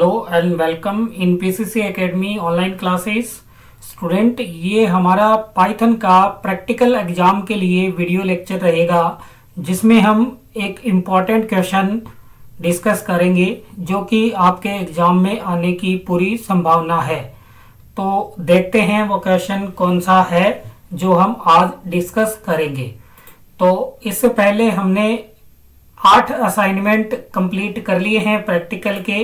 Hello and welcome in PCC academy online classes. Student, ये हमारा Python का practical exam के लिए वीडियो लेक्चर रहेगा जिसमें हम एक इम्पॉर्टेंट क्वेश्चन डिस्कस करेंगे जो कि आपके एग्जाम में आने की पूरी संभावना है। तो देखते हैं वो क्वेश्चन कौन सा है जो हम आज डिस्कस करेंगे। तो इससे पहले हमने 8 असाइनमेंट कंप्लीट कर लिए हैं प्रैक्टिकल के।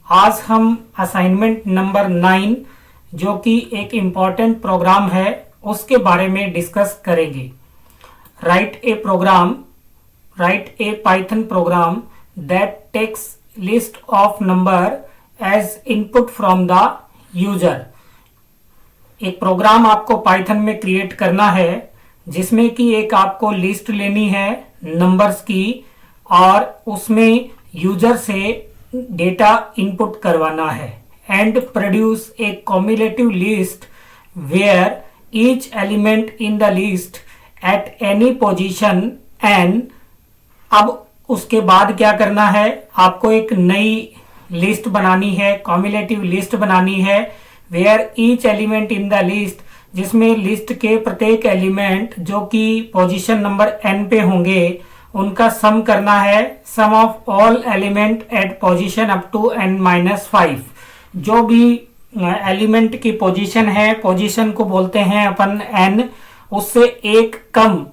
आज हम असाइनमेंट नंबर 9 जो कि एक इम्पॉर्टेंट प्रोग्राम है उसके बारे में डिस्कस करेंगे। Write a Python program that takes list of number as input from the user. एक प्रोग्राम आपको पाइथन में क्रिएट करना है जिसमें कि एक आपको लिस्ट लेनी है नंबर्स की और उसमें यूजर से डेटा इनपुट करवाना है and produce a cumulative list where each element in the list at any position N. अब उसके बाद क्या करना है, आपको एक नई लिस्ट बनानी है, कॉम्युलेटिव लिस्ट बनानी है where each element in the list, जिसमें लिस्ट के प्रत्येक एलिमेंट जो कि पोजीशन नंबर n पे होंगे उनका सम करना है, sum of all element at position up to n-5। जो भी एलिमेंट की पोजीशन है, पोजीशन को बोलते हैं अपन n, उससे एक कम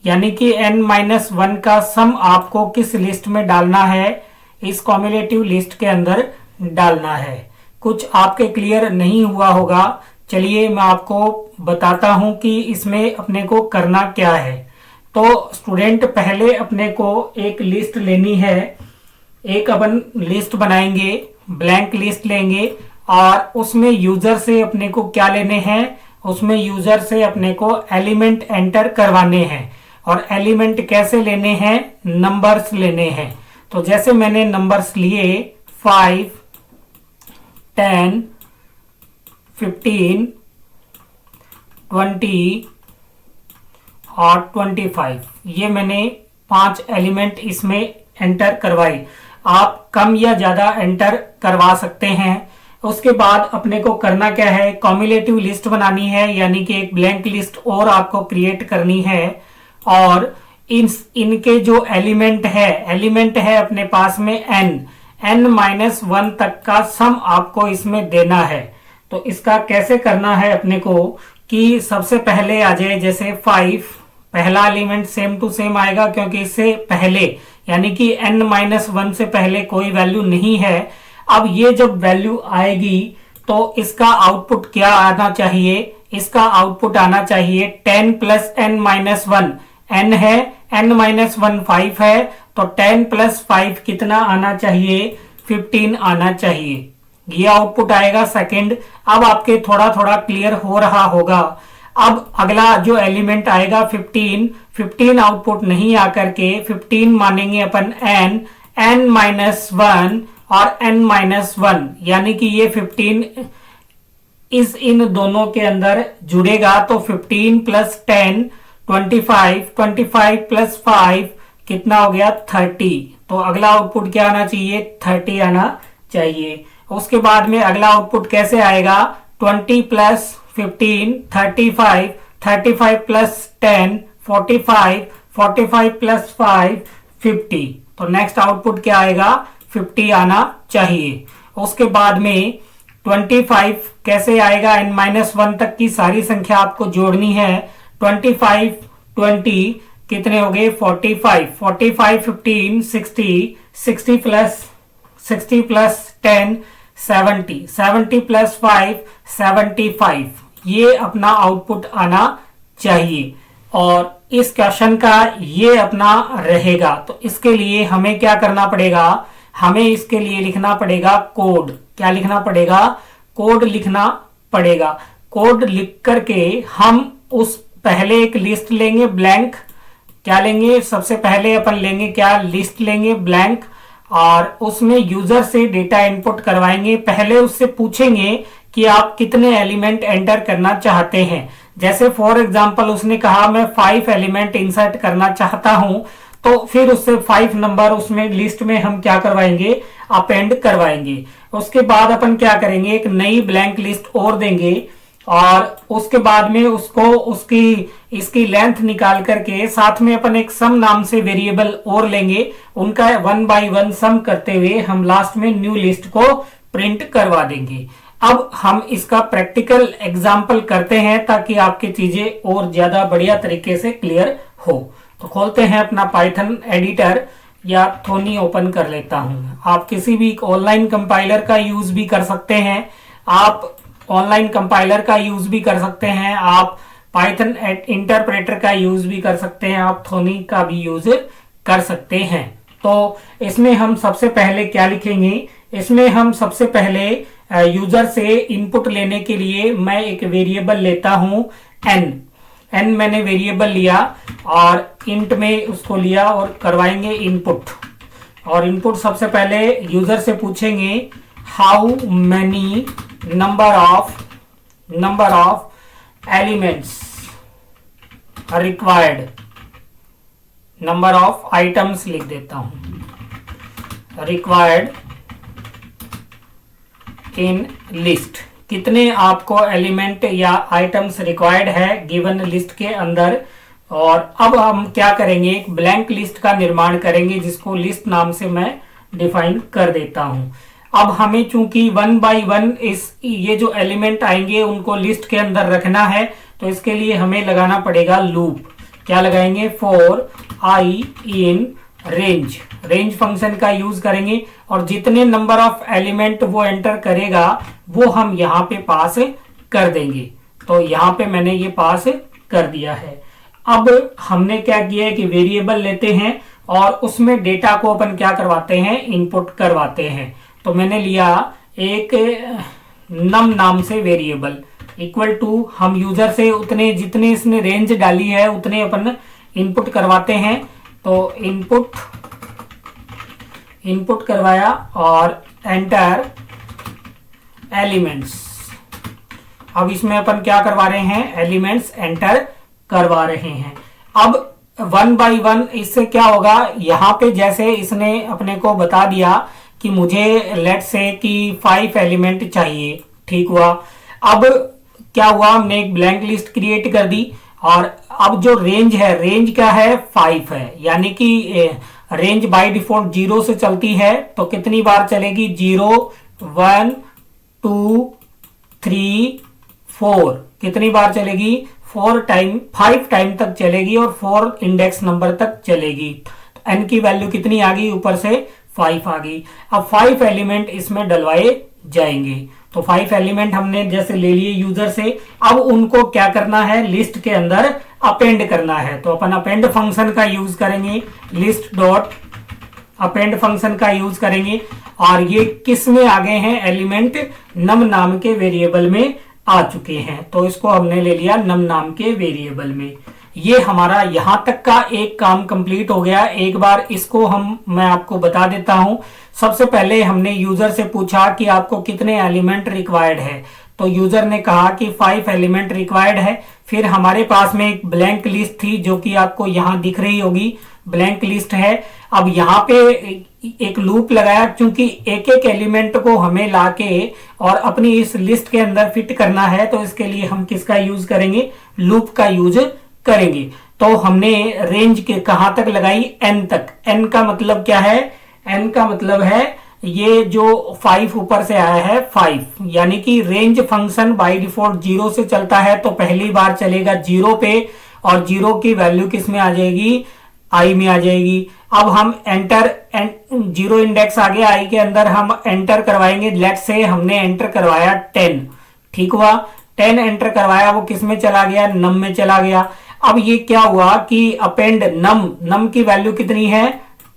यानी कि n-1 का सम आपको किस लिस्ट में डालना है, इस कॉम्युलेटिव लिस्ट के अंदर डालना है। कुछ आपके क्लियर नहीं हुआ होगा, चलिए मैं आपको बताता हूं कि इसमें अपने को करना क्या है। तो स्टूडेंट, पहले अपने को एक लिस्ट लेनी है, एक अपन लिस्ट बनाएंगे, ब्लैंक लिस्ट लेंगे और उसमें यूजर से अपने को क्या लेने हैं, उसमें यूजर से अपने को एलिमेंट एंटर करवाने हैं। और एलिमेंट कैसे लेने हैं, नंबर्स लेने हैं। तो जैसे मैंने नंबर्स लिए 5, 10, 15, 20 और 25, ये मैंने 5 एलिमेंट इसमें एंटर करवाए। आप कम या ज्यादा एंटर करवा सकते हैं। उसके बाद अपने को करना क्या है, कॉम्युलेटिव लिस्ट बनानी है, यानी कि एक ब्लैंक लिस्ट और आपको क्रिएट करनी है और इनके जो एलिमेंट है अपने पास में n-1 तक का सम आपको इसमें देना है। तो इसका कैसे करना है अपने को कि सबसे पहले आ जाए, जैसे 5 पहला एलिमेंट सेम टू सेम आएगा क्योंकि इससे पहले यानी कि n-1 से पहले कोई वैल्यू नहीं है। अब ये जब वैल्यू आएगी तो इसका आउटपुट क्या आना चाहिए, इसका आउटपुट आना चाहिए 10 प्लस n-1। n है, n-1 5 है, तो 10 प्लस 5 कितना आना चाहिए, 15 आना चाहिए। ये आउटपुट आएगा सेकंड। अब आपके थोड़ा थोड़ा क्लियर हो रहा होगा। अब अगला जो एलिमेंट आएगा 15 आउटपुट नहीं आकर के 15 मानेंगे अपन n-1 और n-1, यानी कि ये 15 इन दोनों के अंदर जुड़ेगा। तो 15 प्लस 10 25 प्लस 5 कितना हो गया, 30। तो अगला आउटपुट क्या आना चाहिए, 30 आना चाहिए। उसके बाद में अगला आउटपुट कैसे आएगा, 20 प्लस 15 35, 35 प्लस 10 45 प्लस 5 50। तो नेक्स्ट आउटपुट क्या आएगा, 50 आना चाहिए। उसके बाद में 25 कैसे आएगा, n-1 तक की सारी संख्या आपको जोड़नी है। 25 20 कितने हो गए, 45 15 60 प्लस 10 70 प्लस 5 75। ये अपना आउटपुट आना चाहिए और इस क्वेश्चन का ये अपना रहेगा। तो इसके लिए हमें क्या करना पड़ेगा, हमें इसके लिए लिखना पड़ेगा कोड। क्या लिखना पड़ेगा, कोड लिखना पड़ेगा। कोड लिख करके हम उस पहले एक लिस्ट लेंगे ब्लैंक। क्या लेंगे, सबसे पहले अपन लेंगे क्या, लिस्ट लेंगे ब्लैंक और उसमें यूजर से डेटा इनपुट करवाएंगे। पहले उससे पूछेंगे कि आप कितने एलिमेंट एंटर करना चाहते हैं। जैसे फॉर एग्जांपल उसने कहा मैं 5 एलिमेंट इंसर्ट करना चाहता हूं, तो फिर उससे 5 नंबर उसमें लिस्ट में हम क्या करवाएंगे, अपेंड करवाएंगे। उसके बाद अपन क्या करेंगे, एक नई ब्लैंक लिस्ट और देंगे और उसके बाद में उसको उसकी इसकी लेंथ निकाल करके साथ में अपन एक सम नाम से वेरिएबल और लेंगे, उनका 1 बाय 1 सम करते हुए हम लास्ट में न्यू लिस्ट को प्रिंट करवा देंगे। अब हम इसका प्रैक्टिकल एग्जाम्पल करते हैं ताकि आपकी चीजें और ज्यादा बढ़िया तरीके से क्लियर हो। तो खोलते हैं अपना पाइथन एडिटर या थोनी ओपन कर लेता हूं। आप किसी भी ऑनलाइन कंपाइलर का यूज भी कर सकते हैं, आप ऑनलाइन कंपाइलर का यूज भी कर सकते हैं, आप पाइथन इंटरप्रेटर का यूज भी कर सकते हैं, आप थोनी का भी यूज कर सकते हैं। तो इसमें हम सबसे पहले क्या लिखेंगे, इसमें हम सबसे पहले यूजर से इनपुट लेने के लिए मैं एक वेरिएबल लेता हूं n मैंने वेरिएबल लिया और इंट में उसको लिया और करवाएंगे इनपुट। और इनपुट सबसे पहले यूजर से पूछेंगे how many number of elements required, number of items लिख देता हूं, रिक्वायर्ड इन लिस्ट, कितने आपको एलिमेंट या आइटम्स रिक्वायर्ड है गिवन लिस्ट के अंदर। और अब हम क्या करेंगे, एक ब्लैंक लिस्ट का निर्माण करेंगे जिसको लिस्ट नाम से मैं डिफाइन कर देता हूं। अब हमें चूंकि 1 बाय 1 ये जो एलिमेंट आएंगे उनको लिस्ट के अंदर रखना है, तो इसके लिए हमें लगाना पड़ेगा लूप। क्या लगाएंगे, for I in range function का यूज करेंगे और जितने नंबर ऑफ एलिमेंट वो एंटर करेगा वो हम यहाँ पे पास कर देंगे। तो यहाँ पे मैंने ये पास कर दिया है। अब हमने क्या किया है कि वेरिएबल लेते हैं और उसमें डेटा को अपन क्या करवाते हैं, इनपुट करवाते हैं। तो मैंने लिया एक नम नाम से वेरिएबल इक्वल टू, हम यूजर से उतने जितने इसने रेंज डाली है उतने अपन इनपुट करवाते हैं। तो इनपुट करवाया और एंटर एलिमेंट्स। अब इसमें अपन क्या करवा रहे हैं, एलिमेंट्स एंटर करवा रहे हैं। अब 1 बाय 1 इससे क्या होगा, यहाँ पे जैसे इसने अपने को बता दिया कि मुझे लेट से कि 5 एलिमेंट चाहिए, ठीक हुआ। अब क्या हुआ, हमने एक ब्लैंक लिस्ट क्रिएट कर दी और अब जो रेंज है, रेंज क्या है, 5 है, यानी कि रेंज बाय डिफॉल्ट 0 से चलती है। तो कितनी बार चलेगी, 0 1 2 3 4, कितनी बार चलेगी, 5 टाइम तक चलेगी और 4 इंडेक्स नंबर तक चलेगी। तो n की वैल्यू कितनी आ गई, ऊपर से 5 आ गई। अब 5 एलिमेंट इसमें डलवाए जाएंगे। तो 5 एलिमेंट हमने जैसे ले लिए यूजर से, अब उनको क्या करना है, लिस्ट के अंदर अपेंड करना है। तो अपन अपेंड फंक्शन का यूज करेंगे, लिस्ट डॉट अपेंड फंक्शन का यूज करेंगे। और ये किस में आ गए हैं, एलिमेंट नम नाम के वेरिएबल में आ चुके हैं। तो इसको हमने ले लिया नम नाम के वेरिएबल में। ये हमारा यहां तक का एक काम कंप्लीट हो गया। एक बार इसको मैं आपको बता देता हूं। सबसे पहले हमने यूजर से पूछा कि आपको कितने एलिमेंट रिक्वायर्ड है, तो यूजर ने कहा कि 5 एलिमेंट रिक्वायर्ड है। फिर हमारे पास में एक ब्लैंक लिस्ट थी जो कि आपको यहां दिख रही होगी, ब्लैंक लिस्ट है। अब यहाँ पे एक लूप लगाया, क्योंकि एक एक एलिमेंट को हमें लाके और अपनी इस लिस्ट के अंदर फिट करना है, तो इसके लिए हम किसका यूज करेंगे, लूप का यूज करेंगे। तो हमने रेंज के कहां तक लगाई, n तक। n का मतलब क्या है, n का मतलब है ये जो 5 ऊपर से आया है 5, यानी कि रेंज फंक्शन बाय डिफॉल्ट 0 से चलता है। तो पहली बार चलेगा 0 पे और 0 की वैल्यू किस में आ जाएगी, i में आ जाएगी। अब हम एंटर 0 इंडेक्स आ गया i के अंदर, हम एंटर करवाएंगे। लेट से हमने एंटर करवाया 10, ठीक हुआ। 10 एंटर करवाया, वो किस में चला गया, नम में चला गया। अब ये क्या हुआ कि अपेंड नम की वैल्यू कितनी है,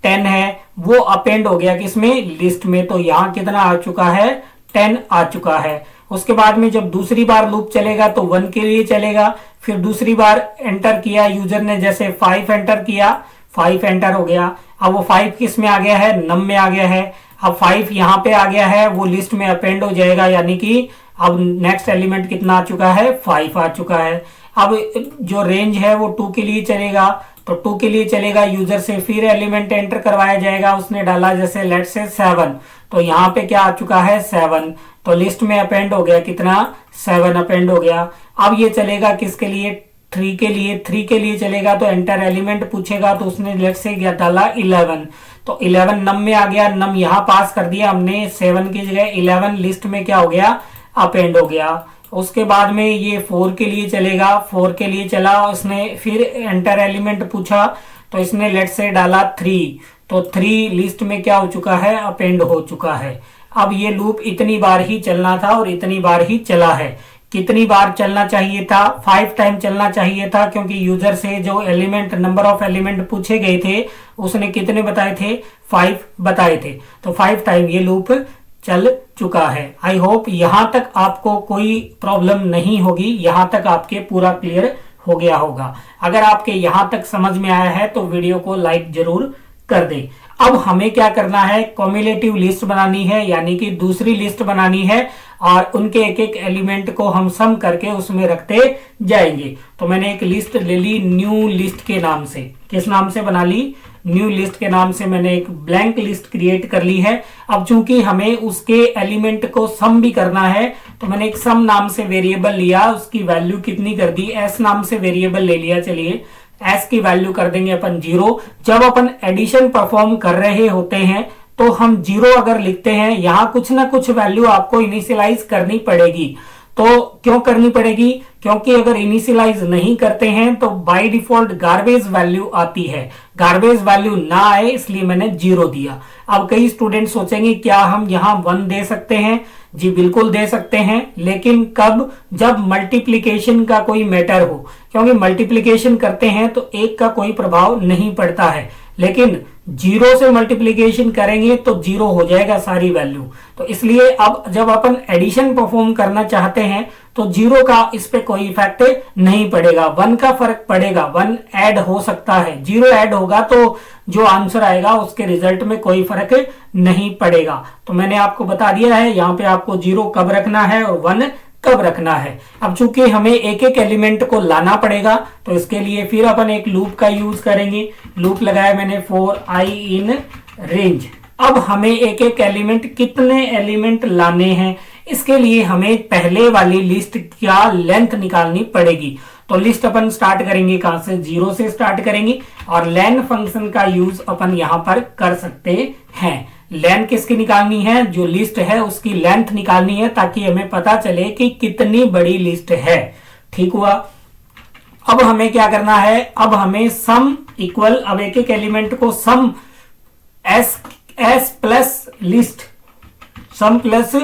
10 है, वो अपेंड हो गया किसमें, लिस्ट में। तो यहां कितना आ चुका है, 10 आ चुका है। उसके बाद में जब दूसरी बार लूप चलेगा तो 1 के लिए चलेगा। फिर दूसरी बार एंटर किया यूजर ने, जैसे 5 एंटर किया, 5 एंटर हो गया। अब वो 5 किस में आ गया है, नम में आ गया है। अब 5 यहाँ पे आ गया है, वो लिस्ट में अपेंड हो जाएगा, यानी कि अब नेक्स्ट एलिमेंट कितना आ चुका है, 5 आ चुका है। अब जो रेंज है वो 2 के लिए चलेगा, तो 2 के लिए चलेगा, यूजर से फिर एलिमेंट एंटर करवाया जाएगा, उसने डाला जैसे लेट से 7, तो यहाँ पे क्या आ चुका है 7, तो लिस्ट में अपेंड हो गया कितना 7 अपेंड हो गया। अब ये चलेगा किसके लिए 3 के लिए, 3 के लिए चलेगा तो एंटर एलिमेंट पूछेगा, तो उसने लेट से क्या डाला 11, तो 11 नम में आ गया, नम यहाँ पास कर दिया हमने, 7 की जगह 11 लिस्ट में क्या हो गया अपेंड हो गया। उसके बाद में ये 4 के लिए चलेगा, 4 के लिए चला, उसने फिर एंटर एलिमेंट पूछा तो इसने लेट से डाला 3, तो 3 लिस्ट में क्या हो चुका है अपेंड हो चुका है। अब ये लूप इतनी बार ही चलना था और इतनी बार ही चला है। कितनी बार चलना चाहिए था 5 टाइम चलना चाहिए था, क्योंकि यूजर से जो एलिमेंट नंबर ऑफ एलिमेंट पूछे गए थे उसने कितने बताए थे 5 बताए थे, तो 5 टाइम ये लूप चल चुका है। आई होप यहां तक आपको कोई प्रॉब्लम नहीं होगी, यहां तक आपके पूरा क्लियर हो गया होगा। अगर आपके यहां तक समझ में आया है तो वीडियो को लाइक जरूर कर दें। अब हमें क्या करना है, कॉम्युलेटिव लिस्ट बनानी है, यानी कि दूसरी लिस्ट बनानी है और उनके एक एक एलिमेंट को हम सम करके उसमें रखते जाएंगे। तो मैंने एक लिस्ट ले ली न्यू लिस्ट के नाम से। किस नाम से बना ली, न्यू लिस्ट के नाम से मैंने एक ब्लैंक लिस्ट क्रिएट कर ली है। अब चूंकि हमें उसके एलिमेंट को सम भी करना है तो मैंने एक सम नाम से वेरिएबल लिया, उसकी वैल्यू कितनी कर दी, एस नाम से वेरिएबल ले लिया। चलिए एस की वैल्यू कर देंगे अपन 0। जब अपन एडिशन परफॉर्म कर रहे होते हैं तो हम 0 अगर लिखते हैं, यहां कुछ ना कुछ वैल्यू आपको इनिशियलाइज करनी पड़ेगी। तो क्यों करनी पड़ेगी, क्योंकि अगर इनिशियलाइज नहीं करते हैं तो बाय डिफॉल्ट गार्बेज वैल्यू आती है, गार्बेज वैल्यू ना आए इसलिए मैंने 0 दिया। अब कई स्टूडेंट सोचेंगे क्या हम यहाँ 1 दे सकते हैं, जी बिल्कुल दे सकते हैं, लेकिन कब, जब मल्टीप्लीकेशन का कोई मैटर हो, क्योंकि मल्टीप्लीकेशन करते हैं तो 1 का कोई प्रभाव नहीं पड़ता है, लेकिन 0 से मल्टीप्लीकेशन करेंगे तो 0 हो जाएगा सारी वैल्यू। तो इसलिए अब जब अपन एडिशन परफॉर्म करना चाहते हैं तो 0 का इस पे कोई इफेक्ट नहीं पड़ेगा, 1 का फर्क पड़ेगा, 1 ऐड हो सकता है, 0 ऐड होगा तो जो आंसर आएगा उसके रिजल्ट में कोई फर्क नहीं पड़ेगा। तो मैंने आपको बता दिया है यहाँ पे आपको 0 कब रखना है और 1 कब रखना है। अब चूंकि हमें एक एक एलिमेंट को लाना पड़ेगा तो इसके लिए फिर अपन एक लूप का यूज करेंगे। लूप लगाया मैंने फॉर आई इन रेंज। अब हमें एक एक एलिमेंट, कितने एलिमेंट लाने हैं, इसके लिए हमें पहले वाली लिस्ट का लेंथ निकालनी पड़ेगी। तो लिस्ट अपन स्टार्ट करेंगे कहां से, 0 से स्टार्ट करेंगे और लेन फंक्शन का यूज अपन यहां पर कर सकते हैं। लेंथ किसकी निकालनी है, जो लिस्ट है उसकी लेंथ निकालनी है, ताकि हमें पता चले कि कितनी बड़ी लिस्ट है। ठीक हुआ। अब हमें क्या करना है, अब हमें सम इक्वल, अब एक एक एलिमेंट को सम एस प्लस लिस्ट, सम प्लस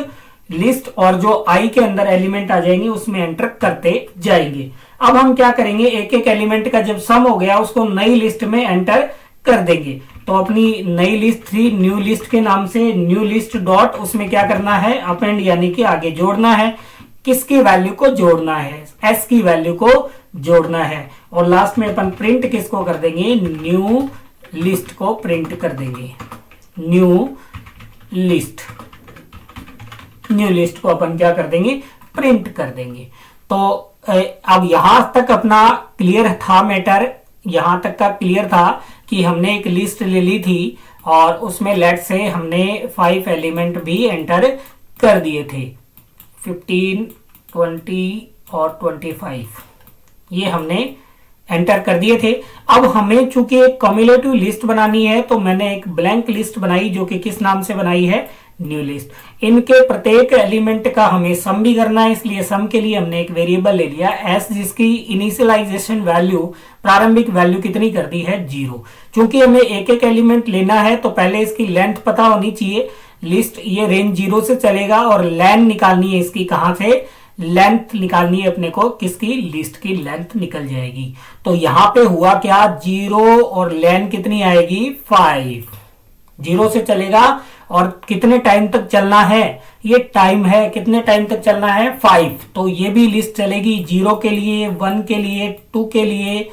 लिस्ट, और जो आई के अंदर एलिमेंट आ जाएंगे उसमें एंटर करते जाएंगे। अब हम क्या करेंगे, एक एक एलिमेंट का जब सम हो गया उसको नई लिस्ट में एंटर कर देंगे। तो अपनी नई लिस्ट थी न्यू लिस्ट के नाम से, न्यू लिस्ट डॉट, उसमें क्या करना है अपेंड, यानी कि आगे जोड़ना है। किसकी वैल्यू को जोड़ना है, एस की वैल्यू को जोड़ना है। और लास्ट में अपन प्रिंट किसको कर देंगे, न्यू लिस्ट को प्रिंट कर देंगे। न्यू लिस्ट, न्यू लिस्ट को अपन क्या कर देंगे, प्रिंट कर देंगे। तो अब यहां तक अपना क्लियर था मैटर, यहां तक का क्लियर था कि हमने एक लिस्ट ले ली थी और उसमें लेट से हमने 5 एलिमेंट भी एंटर कर दिए थे, 15, 20 और 25, ये हमने एंटर कर दिए थे। अब हमें चूंकि एक कम्युलेटिव लिस्ट बनानी है तो मैंने एक ब्लैंक लिस्ट बनाई, जो कि किस नाम से बनाई है, न्यू लिस्ट। इनके प्रत्येक एलिमेंट का हमें सम भी करना है, इसलिए सम के लिए हमने एक वेरिएबल ले लिया एस, जिसकी इनिशियलाइजेशन वैल्यू, प्रारंभिक वैल्यू कितनी कर दी है 0। क्योंकि हमें एक एक एलिमेंट लेना है तो पहले इसकी लेंथ पता होनी चाहिए। लिस्ट ये रेंज 0 से चलेगा और लेन निकालनी है इसकी, कहां से, लेंथ निकालनी है अपने को, किसकी, लिस्ट की लेंथ निकल जाएगी। तो यहां पे हुआ क्या, 0 और लेन कितनी आएगी 5, 0 से चलेगा और कितने टाइम तक चलना है, ये टाइम है, कितने टाइम तक चलना है 5। तो ये भी लिस्ट चलेगी 0 के लिए, 1 के लिए, 2 के लिए,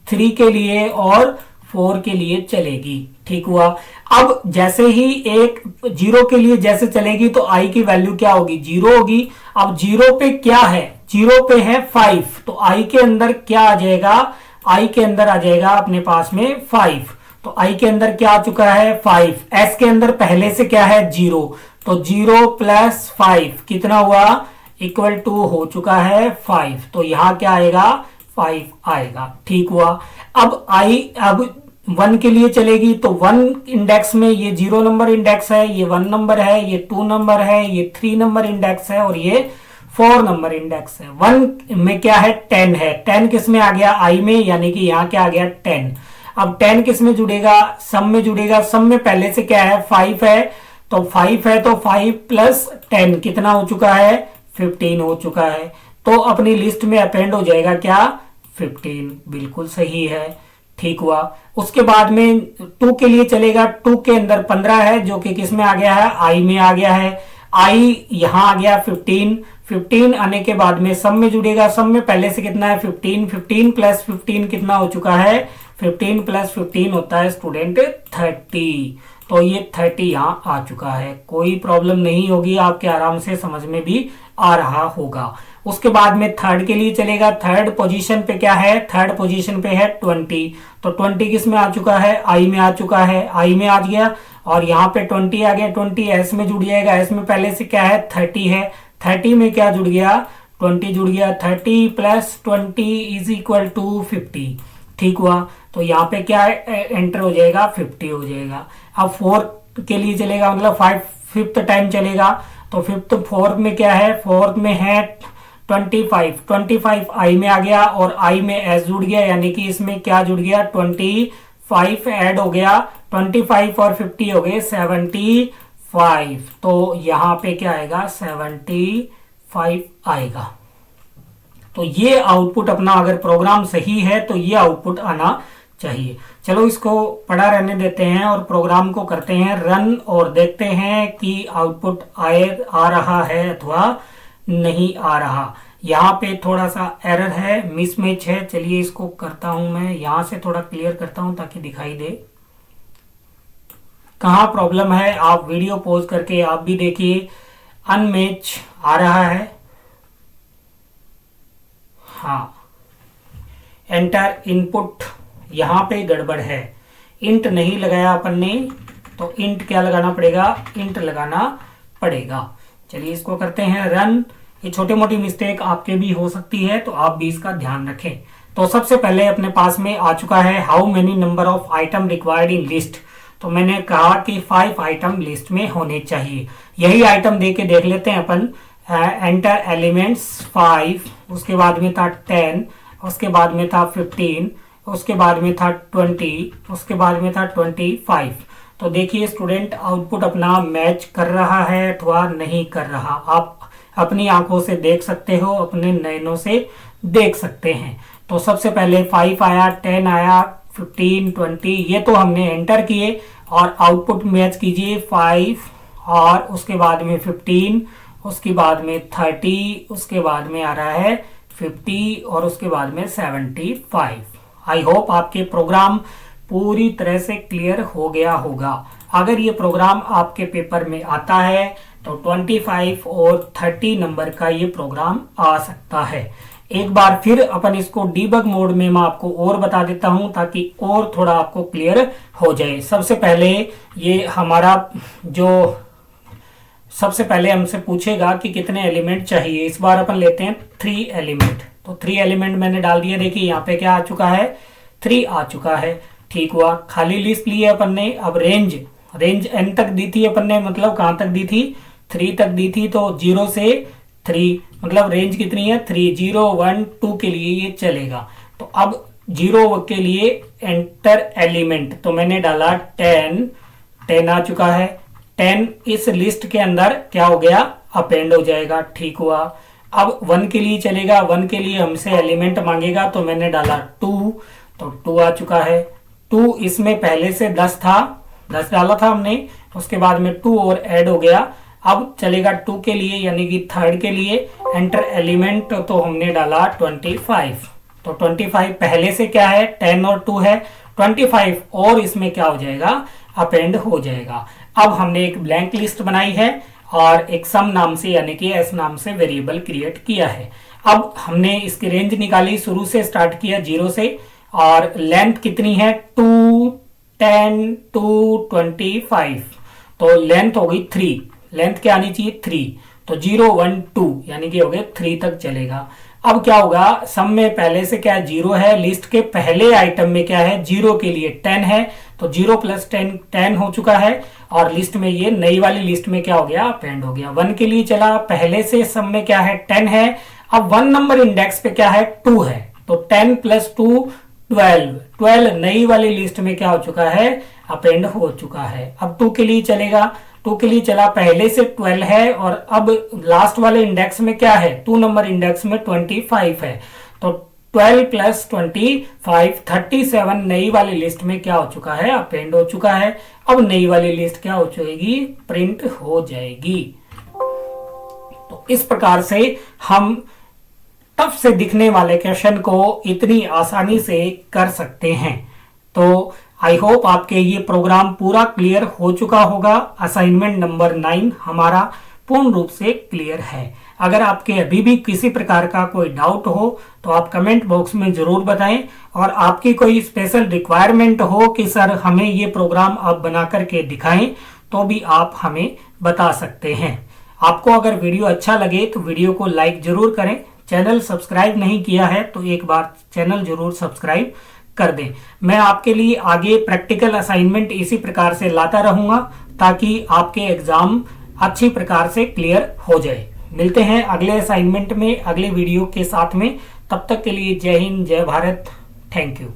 3 के लिए और 4 के लिए चलेगी। ठीक हुआ। अब जैसे ही एक 0 के लिए जैसे चलेगी तो आई की वैल्यू क्या होगी, 0 होगी। अब 0 पे क्या है, 0 पे है 5, तो आई के अंदर क्या आ जाएगा, आई के अंदर आ जाएगा अपने पास में 5। तो आई के अंदर क्या आ चुका है 5। एस के अंदर पहले से क्या है 0, तो 0 प्लस 5 कितना हुआ इक्वल टू हो चुका है 5। तो यहां क्या आएगा 5 आएगा। ठीक हुआ। अब आई अब 1 के लिए चलेगी, तो 1 इंडेक्स में ये 0 नंबर इंडेक्स है, ये 1 नंबर है, ये 2 नंबर है, ये 3 नंबर इंडेक्स है और ये 4 नंबर इंडेक्स है। 1 में क्या है 10 है। 10 किस में आ गया आई में, यानी कि यहाँ क्या आ गया 10। अब 10 किस में जुड़ेगा सम में जुड़ेगा। सम में पहले से क्या है 5 है, तो 5 है तो 5 प्लस 10 कितना हो चुका है 15 हो चुका है। तो अपनी लिस्ट में अपेंड हो जाएगा क्या 15। बिल्कुल सही है। ठीक हुआ। उसके बाद में 2 के लिए चलेगा। 2 के अंदर 15 है जो कि किस में आ गया है आई में आ गया है। आई यहां आ गया 15। 15 आने के बाद में सम में जुड़ेगा। सम में पहले से कितना है 15। 15 प्लस 15 कितना हो चुका है 15 प्लस 15 होता है स्टूडेंट 30। तो ये 30 यहाँ आ चुका है। कोई प्रॉब्लम नहीं होगी, आपके आराम से समझ में भी आ रहा होगा। उसके बाद में थर्ड के लिए चलेगा। थर्ड पोजीशन पे क्या है थर्ड पोजीशन पे है 20। तो 20 किस में आ चुका है आई में आ चुका है, आई में आ गया और यहाँ पे 20 आ गया। 20 एस में जुड़ जाएगा। एस में पहले से क्या है 30 है। 30 में क्या जुड़ गया 20 जुड़ गया। 30 प्लस 20 इज इक्वल टू 50। ठीक हुआ। तो यहाँ पे क्या एंटर हो जाएगा 50 हो जाएगा। अब 4 के लिए चलेगा, मतलब 5th टाइम चलेगा। तो 5th 4 में क्या है 4 में है 25। 25 आई में आ गया और आई में एस जुड़ गया, यानी कि इसमें क्या जुड़ गया 25 ऐड हो गया। 25 और 50 हो गए 75। तो यहां पे क्या आएगा 75 आएगा। तो ये आउटपुट अपना अगर प्रोग्राम सही है तो ये आउटपुट आना चाहिए। चलो इसको पड़ा रहने देते हैं और प्रोग्राम को करते हैं रन और देखते हैं कि आउटपुट आ रहा है अथवा नहीं आ रहा। यहाँ पे थोड़ा सा एरर है, मिसमैच है। चलिए इसको करता हूं मैं यहां से थोड़ा क्लियर करता हूं ताकि दिखाई दे कहाँ प्रॉब्लम है। आप वीडियो पॉज करके आप भी देखिए। अनमैच आ रहा है। हाँ, एंटर इनपुट यहां पे गड़बड़ है। इंट नहीं लगाया अपन ने, तो इंट क्या लगाना पड़ेगा इंट लगाना पड़ेगा। चलिए इसको करते हैं रन। ये छोटी मोटी मिस्टेक आपके भी हो सकती है, तो आप भी इसका ध्यान रखें। तो सबसे पहले अपने पास में आ चुका है how many number of item required in list. तो मैंने कहा कि 5 आइटम लिस्ट में होने चाहिए। यही आइटम दे के देख लेते हैं अपन। एंटर एलिमेंट्स 5, उसके बाद में था 10, उसके बाद में था 15, उसके बाद में था 20, उसके बाद में था 25। तो देखिए स्टूडेंट आउटपुट अपना मैच कर रहा है अथवा नहीं कर रहा। आप अपनी आंखों से देख सकते हो, अपने नयनों से देख सकते हैं। तो सबसे पहले 5 आया, 10 आया, 15, 20 ये तो हमने एंटर किए और आउटपुट मैच कीजिए 5 और उसके बाद में 15, उसके बाद में 30, उसके बाद में आ रहा है 50 और उसके बाद में 75। आई होप आपके प्रोग्राम पूरी तरह से क्लियर हो गया होगा। अगर ये प्रोग्राम आपके पेपर में आता है तो 25 और 30 नंबर का ये प्रोग्राम आ सकता है। एक बार फिर अपन इसको डीबग मोड में मैं आपको और बता देता हूं ताकि और थोड़ा आपको क्लियर हो जाए। सबसे पहले ये हमारा जो सबसे पहले हमसे पूछेगा कि कितने एलिमेंट चाहिए। इस बार अपन लेते हैं 3 एलिमेंट। तो 3 एलिमेंट मैंने डाल दिया। देखिए यहाँ पे क्या आ चुका है 3 आ चुका है। ठीक हुआ। खाली लिस्ट ली है अपन ने। अब रेंज n तक दी थी अपन ने, मतलब कहां तक दी थी 3 तक दी थी। तो 0 से 3 मतलब रेंज कितनी है 3, 0, 1, 2 के लिए ये चलेगा। तो अब 0 के लिए एंटर एलिमेंट, तो मैंने डाला 10 आ चुका है। 10 इस लिस्ट के अंदर क्या हो गया अपेंड हो जाएगा। ठीक हुआ। अब 1 के लिए चलेगा। 1 के लिए हमसे एलिमेंट मांगेगा, तो मैंने डाला 2, तो 2 आ चुका है। 2 इसमें पहले से 10 था, 10 डाला था हमने, उसके बाद में 2 और ऐड हो गया। अब चलेगा 2 के लिए यानी कि थर्ड के लिए एंटर एलिमेंट, तो हमने डाला 25। तो 25 पहले से क्या है 10 और 2 है, 25 और इसमें क्या हो जाएगा अपेंड हो जाएगा। अब हमने एक ब्लैंक लिस्ट बनाई है और एक सम नाम से यानी कि एस नाम से वेरिएबल क्रिएट किया है। अब हमने इसकी रेंज निकाली, शुरू से स्टार्ट किया 0 से और लेंथ कितनी है 2, 10, 2, 25, तो लेंथ हो गई 3, लेंथ क्या आनी चाहिए 3, तो 0, 1, 2 यानी कि हो गए 3 तक चलेगा। अब क्या होगा, सम में पहले से क्या 0 है, लिस्ट के पहले आइटम में क्या है 0 के लिए 10 है, तो 0 + 10 10 हो चुका है, और लिस्ट में ये नई वाली लिस्ट में क्या हो गया अपेंड हो गया। 1 के लिए चला, पहले से सम में क्या है 10 है, अब 1 नंबर इंडेक्स पे क्या है 2 है, तो 10 + 2 12, 12 नई वाली लिस्ट में क्या हो चुका है अपेंड हो चुका है। अब 2 के लिए चलेगा, 2 के लिए चला, पहले से 12 है और अब लास्ट वाले इंडेक्स में क्या है 2 नंबर इंडेक्स में 25 है, तो 12 + 25 37 नई वाली लिस्ट में क्या हो चुका है अपेंड हो चुका है। अब नई वाली लिस्ट क्या हो जाएगी प्रिंट हो जाएगी। तो इस प्रकार से हम टफ से दिखने वाले क्वेश्चन को इतनी आसानी से कर सकते हैं। तो आई होप आपके ये प्रोग्राम पूरा क्लियर हो चुका होगा। असाइनमेंट नंबर 9 हमारा पूर्ण रूप से क्लियर है। अगर आपके अभी भी किसी प्रकार का कोई डाउट हो तो आप कमेंट बॉक्स में जरूर बताएं, और आपकी कोई स्पेशल रिक्वायरमेंट हो कि सर हमें ये प्रोग्राम आप बना करके दिखाएं, तो भी आप हमें बता सकते हैं। आपको अगर वीडियो अच्छा लगे तो वीडियो को लाइक जरूर करें। चैनल सब्सक्राइब नहीं किया है तो एक बार चैनल जरूर सब्सक्राइब कर दें। मैं आपके लिए आगे प्रैक्टिकल असाइनमेंट इसी प्रकार से लाता रहूंगा ताकि आपके एग्जाम अच्छी प्रकार से क्लियर हो जाए। मिलते हैं अगले असाइनमेंट में अगले वीडियो के साथ में। तब तक के लिए जय हिंद, जय भारत, थैंक यू।